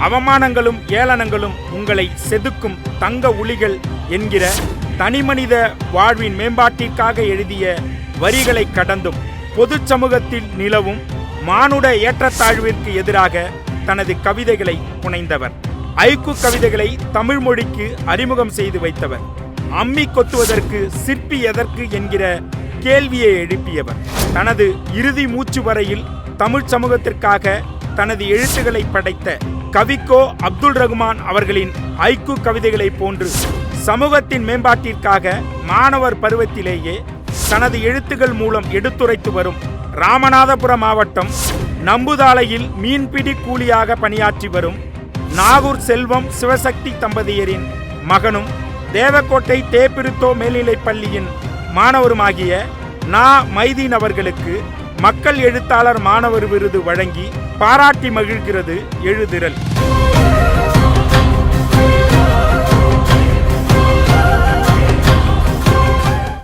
அவமானங்களும் ஏளனங்களும் உங்களை செதுக்கும் தங்க உளிகள் என்கிற தனிமனித வாழ்வின் மேம்பாட்டிற்காக எழுதிய வரிகளை கடந்தும் பொது சமூகத்தில் நிலவும் மானுட ஏற்றத்தாழ்விற்கு எதிராக தனது கவிதைகளை புனைந்தவர். ஐக்கு கவிதைகளை தமிழ் மொழிக்கு அறிமுகம் செய்து வைத்தவர். அம்மி கொத்துவதற்கு சிற்பி எதற்கு என்கிற கேள்வியை எழுப்பியவர். தனது இறுதி மூச்சு வரையில் தமிழ் சமூகத்திற்காக தனது எழுத்துக்களை படைத்த கவிக்கோ அப்துல் ரகுமான் அவர்களின் ஐக்கு கவிதைகளை போன்று சமூகத்தின் மேம்பாட்டிற்காக மாணவர் பருவத்திலேயே தனது எழுத்துக்கள் மூலம் எடுத்துரைத்து வரும் ராமநாதபுரம் மாவட்டம் நம்புதாலையில் மீன்பிடி கூலியாக பணியாற்றி வரும் நாகூர் செல்வம் சிவசக்தி தம்பதியரின் மகனும் தேவக்கோட்டை தேப்பிருத்தோ மேல்நிலைப் பள்ளியின் மாணவருமாகிய நா மைதீன் அவர்களுக்கு மக்கள் எழுத்தாளர் மாணவர் விருது வழங்கி பாராட்டி மகிழ்கிறது எழுதிரல்.